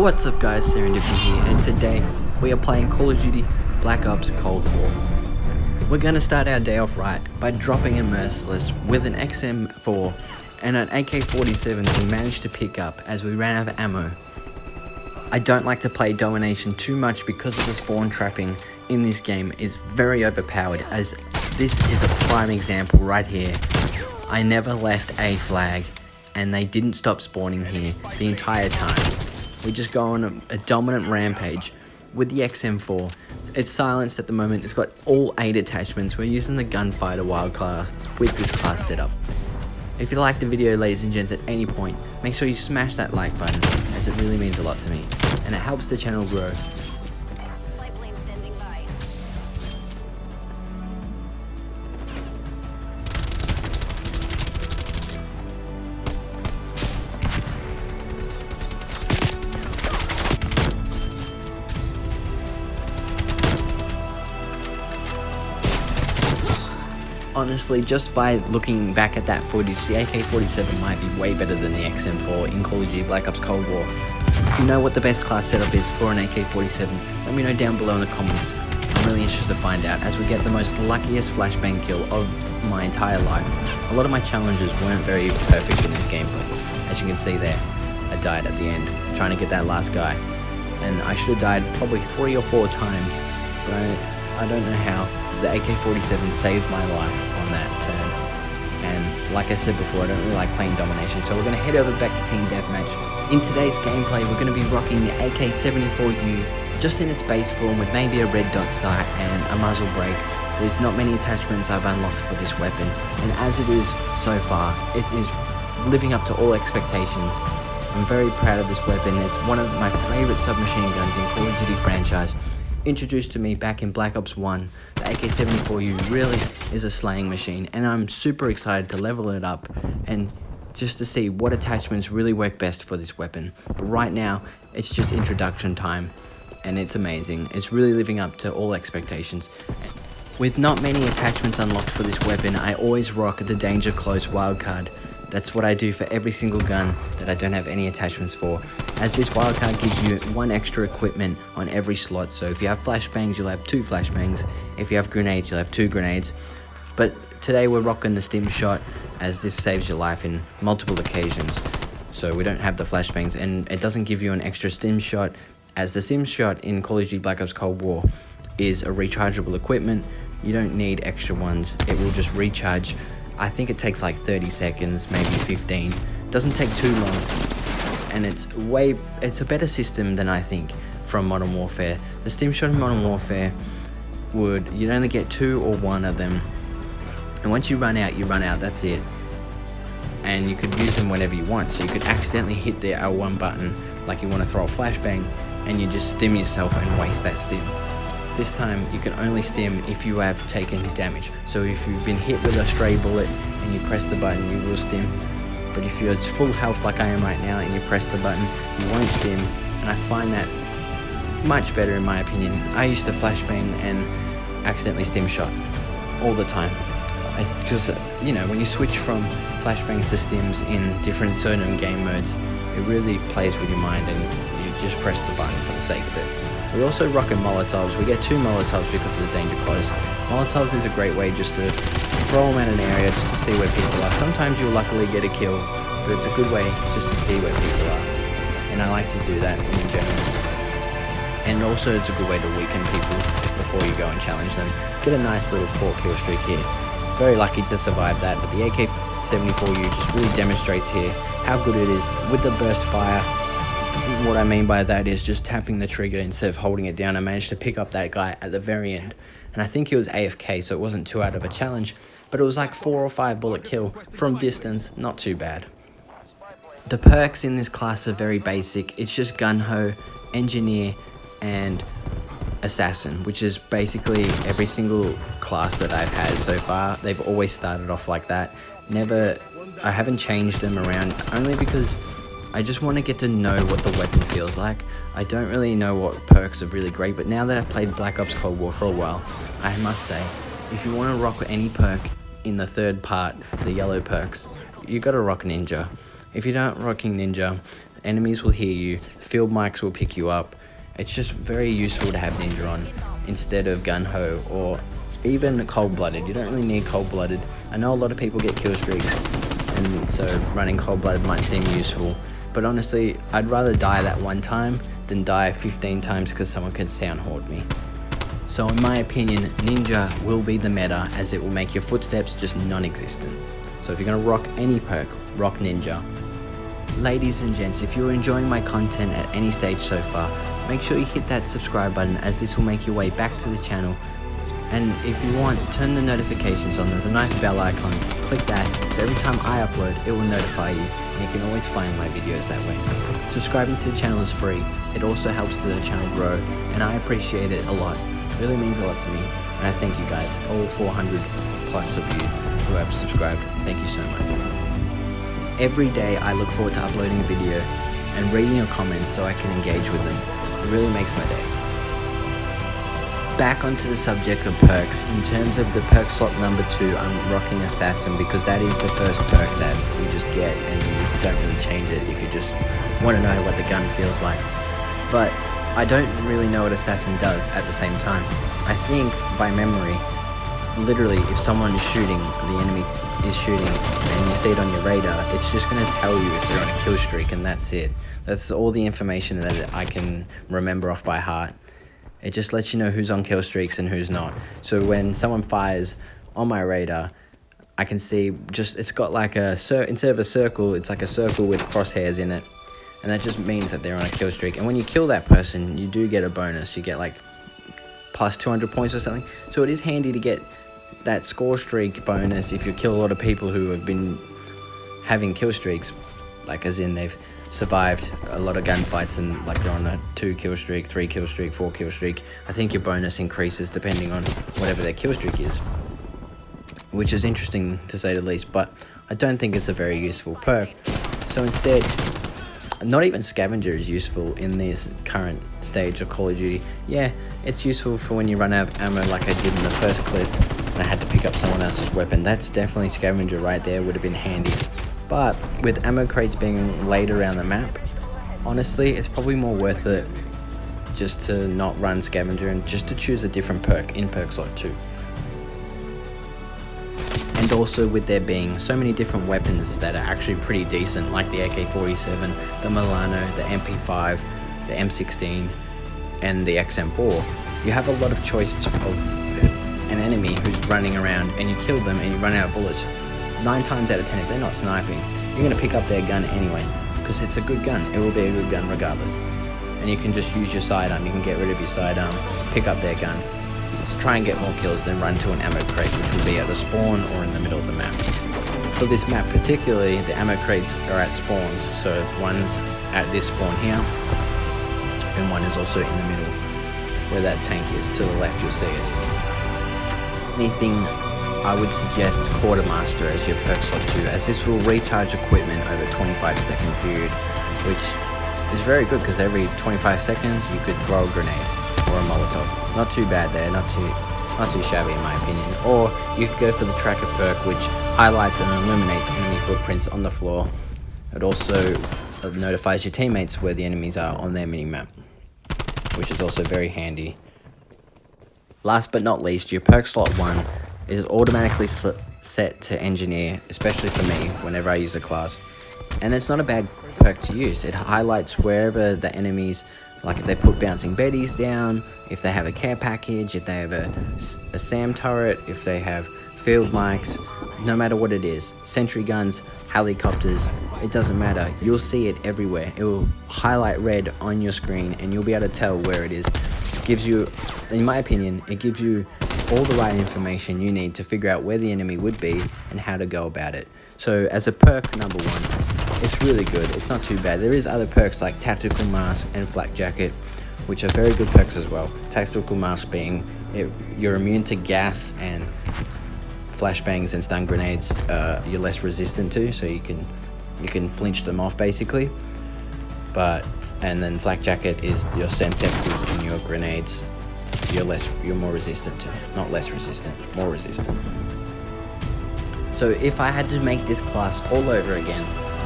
What's up guys, Serendipity here, and today we are playing Call of Duty Black Ops Cold War. We're going to start our day off right by dropping a Merciless with an XM4 and an AK-47 we managed to pick up as we ran out of ammo. I don't like to play Domination too much because of the spawn trapping in this game is very overpowered, as this is a prime example right here. I never left a flag and they didn't stop spawning here the entire time. We just go on a dominant rampage with the XM4. It's silenced at the moment. It's got all 8 attachments. We're using the Gunfighter Wildcard with this class setup. If you like the video, ladies and gents, at any point, make sure you smash that like button, as it really means a lot to me and it helps the channel grow. Honestly, just by looking back at that footage, the AK-47 might be way better than the XM4 in Call of Duty Black Ops Cold War. If you know what the best class setup is for an AK-47, let me know down below in the comments. I'm really interested to find out, as we get the most luckiest flashbang kill of my entire life. A lot of my challenges weren't very perfect in this game, but as you can see there, I died at the end trying to get that last guy. And I should have died probably 3 or 4 times, but I don't know how. The AK-47 saved my life on that turn, and like I said before, I don't really like playing Domination, so we're going to head over back to Team Deathmatch. In today's gameplay, we're going to be rocking the AK-74U just in its base form with maybe a red dot sight and a muzzle brake. There's not many attachments I've unlocked for this weapon, and as it is so far, it is living up to all expectations. I'm very proud of this weapon. It's one of my favorite submachine guns in Call of Duty franchise. Introduced to me back in Black Ops 1, the AK-74U really is a slaying machine, and I'm super excited to level it up and just to see what attachments really work best for this weapon. But right now, it's just introduction time, and it's amazing. It's really living up to all expectations. With not many attachments unlocked for this weapon, I always rock the Danger Close wildcard. That's what I do for every single gun that I don't have any attachments for, as this wildcard gives you 1 extra equipment on every slot. So if you have flashbangs, you'll have 2 flashbangs. If you have grenades, you'll have 2 grenades. But today we're rocking the stim shot, as this saves your life in multiple occasions. So we don't have the flashbangs, and it doesn't give you an extra stim shot, as the stim shot in Call of Duty Black Ops Cold War is a rechargeable equipment. You don't need extra ones. It will just recharge. I think it takes like 30 seconds, maybe 15. Doesn't take too long, and it's a better system than I think from Modern Warfare. The stim shot in Modern Warfare you'd only get 2 or 1 of them, and once you run out, that's it. And you could use them whenever you want, so you could accidentally hit the L1 button like you want to throw a flashbang, and you just stim yourself and waste that stim. This time, you can only stim if you have taken damage. So if you've been hit with a stray bullet and you press the button, you will stim. But if you're full health like I am right now and you press the button, you won't stim. And I find that much better in my opinion. I used to flashbang and accidentally stim shot all the time. Because, you know, when you switch from flashbangs to stims in different certain game modes, it really plays with your mind and you just press the button for the sake of it. We also rocking Molotovs. We get 2 Molotovs because of the Danger Close. Molotovs is a great way just to throw them at an area just to see where people are. Sometimes you'll luckily get a kill, but it's a good way just to see where people are. And I like to do that in general. And also it's a good way to weaken people before you go and challenge them. Get a nice little 4 kill streak here. Very lucky to survive that, but the AK-74U just really demonstrates here how good it is with the burst fire. What I mean by that is just tapping the trigger instead of holding it down. I managed to pick up that guy at the very end, and I think he was AFK, so it wasn't too out of a challenge, but it was like 4 or 5 bullet kill from distance. Not too bad. The perks in this class are very basic. It's just Gung-Ho, Engineer, and Assassin, which is basically every single class that I've had so far. They've always started off like that. I haven't changed them around, only because I just want to get to know what the weapon feels like. I don't really know what perks are really great, but now that I've played Black Ops Cold War for a while, I must say, if you want to rock any perk in the third part, the yellow perks, you gotta rock Ninja. If you're not rocking Ninja, enemies will hear you, field mics will pick you up. It's just very useful to have Ninja on instead of Gun Ho or even Cold-Blooded. You don't really need Cold-Blooded. I know a lot of people get kill streaks, and so running Cold-Blooded might seem useful, but honestly, I'd rather die that one time than die 15 times because someone can sound horde me. So in my opinion, Ninja will be the meta, as it will make your footsteps just non-existent. So if you're going to rock any perk, rock Ninja. Ladies and gents, if you're enjoying my content at any stage so far, make sure you hit that subscribe button, as this will make your way back to the channel. And if you want, turn the notifications on. There's a nice bell icon. Click that, so every time I upload, it will notify you, and you can always find my videos that way. Subscribing to the channel is free. It also helps the channel grow, and I appreciate it a lot. It really means a lot to me, and I thank you guys, all 400 plus of you who have subscribed. Thank you so much. Every day I look forward to uploading a video and reading your comments so I can engage with them. It really makes my day. Back onto the subject of perks. In terms of the perk slot number 2, I'm rocking Assassin because that is the first perk that you just get, and you don't really change it if you just want to know what the gun feels like. But I don't really know what Assassin does at the same time. I think by memory, literally if someone is shooting, the enemy is shooting, and you see it on your radar, it's just going to tell you if they're on a kill streak, and that's it. That's all the information that I can remember off by heart. It just lets you know who's on kill streaks and who's not. So when someone fires on my radar, I can see just, it's got like a, instead of a circle, it's like a circle with crosshairs in it. And that just means that they're on a kill streak. And when you kill that person, you do get a bonus. You get like plus 200 points or something. So it is handy to get that score streak bonus if you kill a lot of people who have been having kill streaks. Like as in they've survived a lot of gunfights and like they're on a 2 kill streak, 3 kill streak, 4 kill streak. I think your bonus increases depending on whatever their kill streak is. Which is interesting to say the least, but I don't think it's a very useful perk. So instead, not even Scavenger is useful in this current stage of Call of Duty. Yeah, it's useful for when you run out of ammo like I did in the first clip and I had to pick up someone else's weapon. That's definitely Scavenger right there, would have been handy. But with ammo crates being laid around the map, honestly, it's probably more worth it just to not run Scavenger and just to choose a different perk in perk slot 2. And also with there being so many different weapons that are actually pretty decent, like the AK-47, the Milano, the MP5, the M16, and the XM4, you have a lot of choices of an enemy who's running around and you kill them and you run out of bullets. 9 times out of 10, if they're not sniping, you're going to pick up their gun anyway, because it's a good gun. It will be a good gun regardless. And you can just use your sidearm. You can get rid of your sidearm, pick up their gun. Let's try and get more kills, then run to an ammo crate, which will be at the spawn or in the middle of the map. For this map particularly, the ammo crates are at spawns, so one's at this spawn here, and one is also in the middle, where that tank is. To the left, you'll see it. Anything, I would suggest Quartermaster as your perk slot 2, as this will recharge equipment over a 25-second period, which is very good because every 25 seconds you could throw a grenade or a Molotov. Not too bad there, not too shabby in my opinion. Or you could go for the Tracker perk, which highlights and illuminates enemy footprints on the floor. It also notifies your teammates where the enemies are on their mini-map, which is also very handy. Last but not least, your perk slot 1 is automatically set to Engineer, especially for me whenever I use a class. And it's not a bad perk to use. It highlights wherever the enemies, like if they put bouncing Bettys down, if they have a care package, if they have a SAM turret, if they have field mics, no matter what it is, sentry guns, helicopters, it doesn't matter. You'll see it everywhere. It will highlight red on your screen and you'll be able to tell where it is. It gives you, in my opinion, it gives you all the right information you need to figure out where the enemy would be and how to go about it. So as a perk number 1, it's really good. It's not too bad. There is other perks like Tactical Mask and Flak Jacket, which are very good perks as well. Tactical Mask being you're immune to gas and flashbangs and stun grenades. You're less resistant to, so you can flinch them off basically. And then Flak Jacket is your Semtexes and your grenades. You're more resistant to. Not less resistant, more resistant. So if I had to make this class all over again,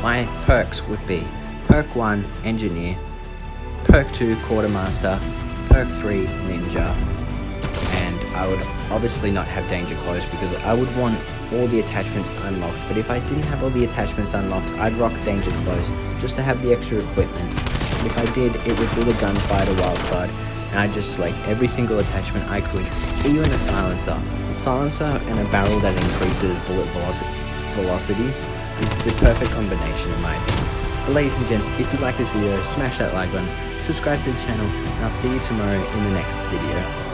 my perks would be Perk 1 Engineer, Perk 2 Quartermaster, Perk 3 Ninja, and I would obviously not have Danger Close because I would want all the attachments unlocked, but if I didn't have all the attachments unlocked, I'd rock Danger Close just to have the extra equipment. If I did, it would be the Gunfighter wildcard, and I just like every single attachment I could, even a silencer. Silencer and a barrel that increases bullet velocity is the perfect combination in my opinion. But ladies and gents, if you like this video, smash that like button, subscribe to the channel, and I'll see you tomorrow in the next video.